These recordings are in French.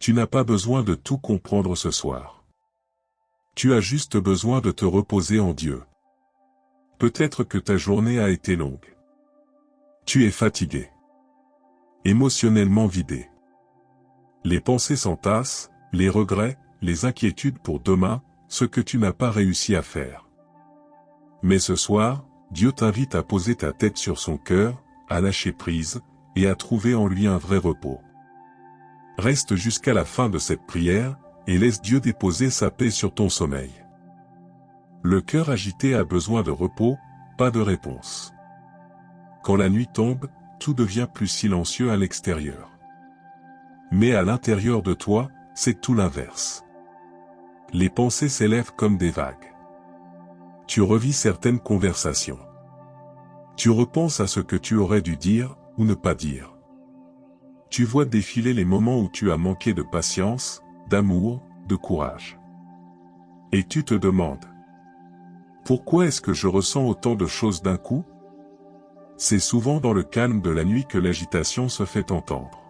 Tu n'as pas besoin de tout comprendre ce soir. Tu as juste besoin de te reposer en Dieu. Peut-être que ta journée a été longue. Tu es fatigué. Émotionnellement vidé. Les pensées s'entassent, les regrets, les inquiétudes pour demain, ce que tu n'as pas réussi à faire. Mais ce soir, Dieu t'invite à poser ta tête sur son cœur, à lâcher prise, et à trouver en lui un vrai repos. Reste jusqu'à la fin de cette prière, et laisse Dieu déposer sa paix sur ton sommeil. Le cœur agité a besoin de repos, pas de réponse. Quand la nuit tombe, tout devient plus silencieux à l'extérieur. Mais à l'intérieur de toi, c'est tout l'inverse. Les pensées s'élèvent comme des vagues. Tu revis certaines conversations. Tu repenses à ce que tu aurais dû dire, ou ne pas dire. Tu vois défiler les moments où tu as manqué de patience, d'amour, de courage. Et tu te demandes: pourquoi est-ce que je ressens autant de choses d'un coup? C'est souvent dans le calme de la nuit que l'agitation se fait entendre.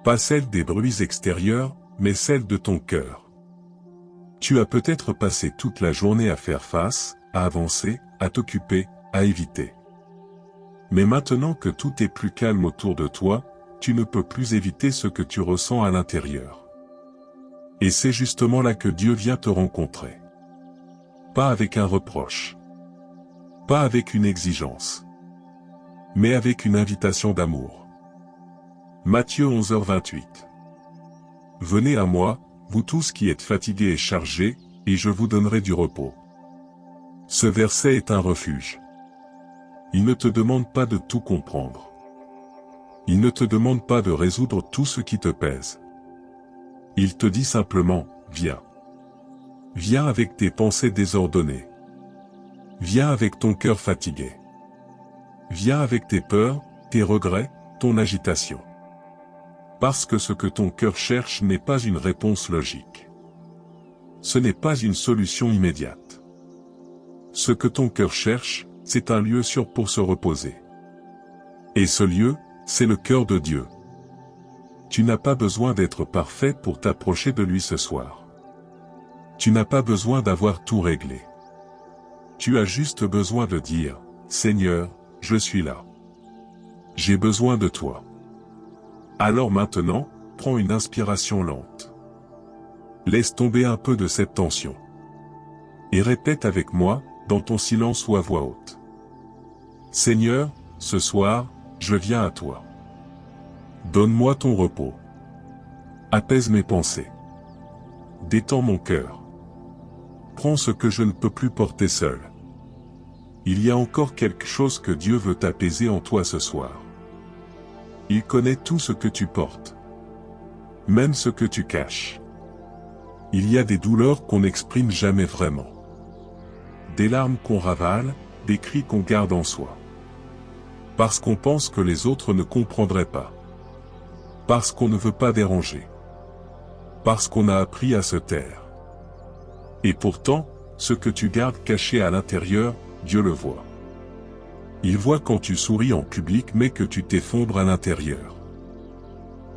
Pas celle des bruits extérieurs, mais celle de ton cœur. Tu as peut-être passé toute la journée à faire face, à avancer, à t'occuper, à éviter. Mais maintenant que tout est plus calme autour de toi, tu ne peux plus éviter ce que tu ressens à l'intérieur. Et c'est justement là que Dieu vient te rencontrer. Pas avec un reproche. Pas avec une exigence. Mais avec une invitation d'amour. Matthieu 11h28. Venez à moi, vous tous qui êtes fatigués et chargés, et je vous donnerai du repos. Ce verset est un refuge. Il ne te demande pas de tout comprendre. Il ne te demande pas de résoudre tout ce qui te pèse. Il te dit simplement, viens. Viens avec tes pensées désordonnées. Viens avec ton cœur fatigué. Viens avec tes peurs, tes regrets, ton agitation. Parce que ce que ton cœur cherche n'est pas une réponse logique. Ce n'est pas une solution immédiate. Ce que ton cœur cherche, c'est un lieu sûr pour se reposer. Et ce lieu, c'est le cœur de Dieu. Tu n'as pas besoin d'être parfait pour t'approcher de lui ce soir. Tu n'as pas besoin d'avoir tout réglé. Tu as juste besoin de dire, Seigneur, je suis là. J'ai besoin de toi. Alors maintenant, prends une inspiration lente. Laisse tomber un peu de cette tension. Et répète avec moi, dans ton silence ou à voix haute. Seigneur, ce soir, je viens à toi. Donne-moi ton repos. Apaise mes pensées. Détends mon cœur. Prends ce que je ne peux plus porter seul. Il y a encore quelque chose que Dieu veut apaiser en toi ce soir. Il connaît tout ce que tu portes. Même ce que tu caches. Il y a des douleurs qu'on n'exprime jamais vraiment. Des larmes qu'on ravale, des cris qu'on garde en soi. Parce qu'on pense que les autres ne comprendraient pas. Parce qu'on ne veut pas déranger. Parce qu'on a appris à se taire. Et pourtant, ce que tu gardes caché à l'intérieur, Dieu le voit. Il voit quand tu souris en public mais que tu t'effondres à l'intérieur.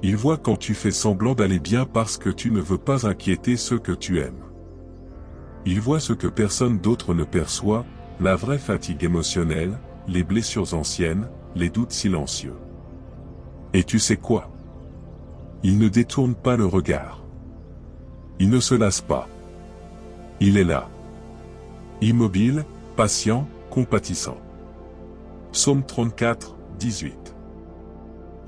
Il voit quand tu fais semblant d'aller bien parce que tu ne veux pas inquiéter ceux que tu aimes. Il voit ce que personne d'autre ne perçoit, la vraie fatigue émotionnelle, les blessures anciennes, les doutes silencieux. Et tu sais quoi? Il ne détourne pas le regard. Il ne se lasse pas. Il est là. Immobile, patient, compatissant. Psaume 34, 18.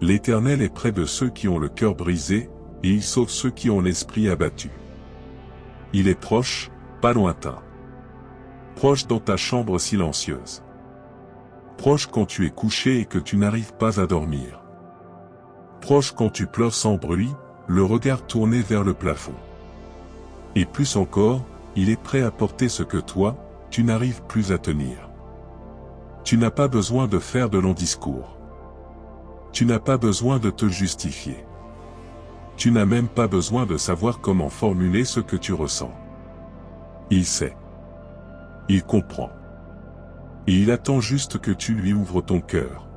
L'Éternel est près de ceux qui ont le cœur brisé, et il sauve ceux qui ont l'esprit abattu. Il est proche, pas lointain. Proche dans ta chambre silencieuse. Proche quand tu es couché et que tu n'arrives pas à dormir. Proche quand tu pleures sans bruit, le regard tourné vers le plafond. Et plus encore, il est prêt à porter ce que toi, tu n'arrives plus à tenir. Tu n'as pas besoin de faire de longs discours. Tu n'as pas besoin de te justifier. Tu n'as même pas besoin de savoir comment formuler ce que tu ressens. Il sait. Il comprend. Et il attend juste que tu lui ouvres ton cœur.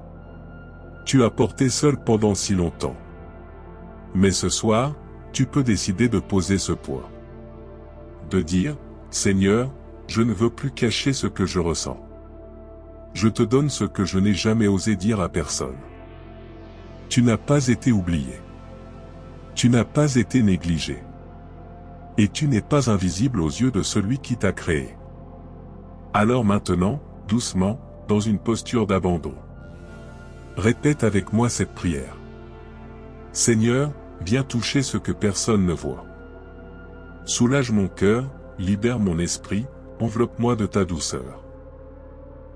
Tu as porté seul pendant si longtemps. Mais ce soir, tu peux décider de poser ce poids. De dire, Seigneur, je ne veux plus cacher ce que je ressens. Je te donne ce que je n'ai jamais osé dire à personne. Tu n'as pas été oublié. Tu n'as pas été négligé. Et tu n'es pas invisible aux yeux de celui qui t'a créé. Alors maintenant, doucement, dans une posture d'abandon, répète avec moi cette prière. Seigneur, viens toucher ce que personne ne voit. Soulage mon cœur, libère mon esprit, enveloppe-moi de ta douceur.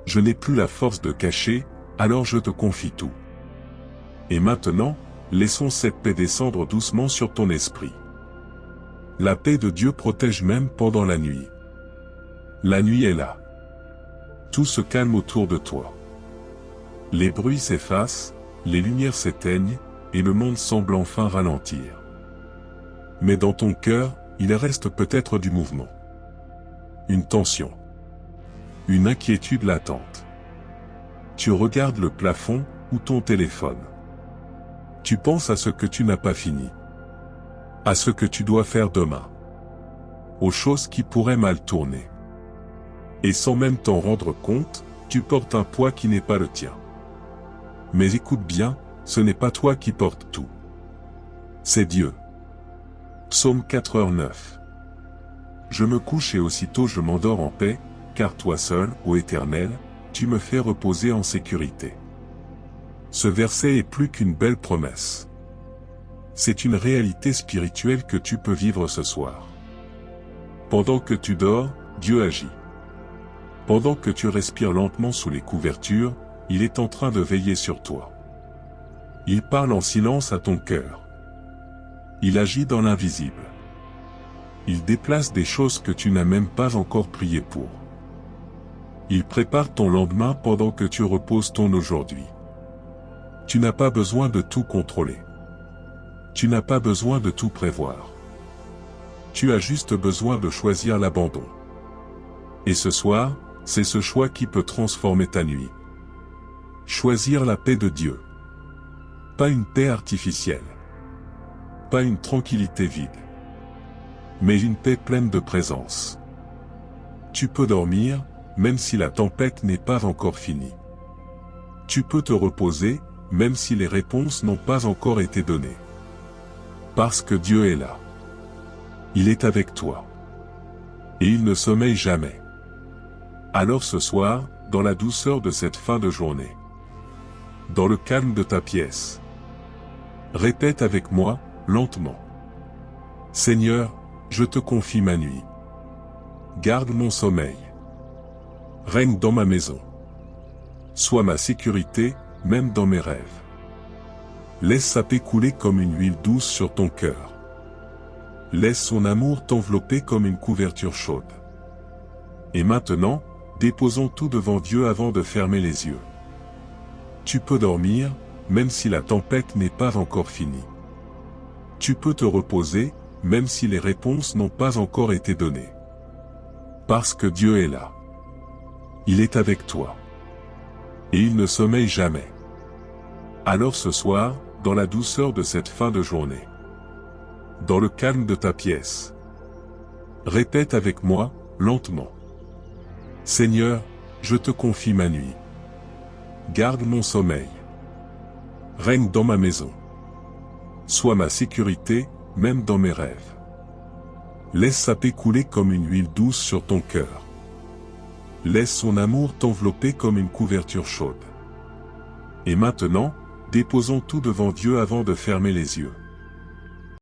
Je n'ai plus la force de cacher, alors je te confie tout. Et maintenant, laissons cette paix descendre doucement sur ton esprit. La paix de Dieu protège même pendant la nuit. La nuit est là. Tout se calme autour de toi. Les bruits s'effacent, les lumières s'éteignent, et le monde semble enfin ralentir. Mais dans ton cœur, il reste peut-être du mouvement. Une tension. Une inquiétude latente. Tu regardes le plafond, ou ton téléphone. Tu penses à ce que tu n'as pas fini. À ce que tu dois faire demain. Aux choses qui pourraient mal tourner. Et sans même t'en rendre compte, tu portes un poids qui n'est pas le tien. Mais écoute bien, ce n'est pas toi qui portes tout. C'est Dieu. Psaume 4h9. Je me couche et aussitôt je m'endors en paix, car toi seul, ô Éternel, tu me fais reposer en sécurité. Ce verset est plus qu'une belle promesse. C'est une réalité spirituelle que tu peux vivre ce soir. Pendant que tu dors, Dieu agit. Pendant que tu respires lentement sous les couvertures, il est en train de veiller sur toi. Il parle en silence à ton cœur. Il agit dans l'invisible. Il déplace des choses que tu n'as même pas encore prié pour. Il prépare ton lendemain pendant que tu reposes ton aujourd'hui. Tu n'as pas besoin de tout contrôler. Tu n'as pas besoin de tout prévoir. Tu as juste besoin de choisir l'abandon. Et ce soir, c'est ce choix qui peut transformer ta nuit. Choisir la paix de Dieu. Pas une paix artificielle. Pas une tranquillité vide. Mais une paix pleine de présence. Tu peux dormir, même si la tempête n'est pas encore finie. Tu peux te reposer, même si les réponses n'ont pas encore été données. Parce que Dieu est là. Il est avec toi. Et il ne sommeille jamais. Alors ce soir, dans la douceur de cette fin de journée, dans le calme de ta pièce, répète avec moi, lentement. Seigneur, je te confie ma nuit. Garde mon sommeil. Règne dans ma maison. Sois ma sécurité, même dans mes rêves. Laisse sa paix couler comme une huile douce sur ton cœur. Laisse son amour t'envelopper comme une couverture chaude. Et maintenant, déposons tout devant Dieu avant de fermer les yeux. Tu peux dormir, même si la tempête n'est pas encore finie. Tu peux te reposer, même si les réponses n'ont pas encore été données. Parce que Dieu est là. Il est avec toi. Et il ne sommeille jamais. Alors ce soir, dans la douceur de cette fin de journée, dans le calme de ta pièce, répète avec moi, lentement. Seigneur, je te confie ma nuit. Garde mon sommeil. Règne dans ma maison. Sois ma sécurité, même dans mes rêves. Laisse sa paix couler comme une huile douce sur ton cœur. Laisse son amour t'envelopper comme une couverture chaude. Et maintenant, déposons tout devant Dieu avant de fermer les yeux.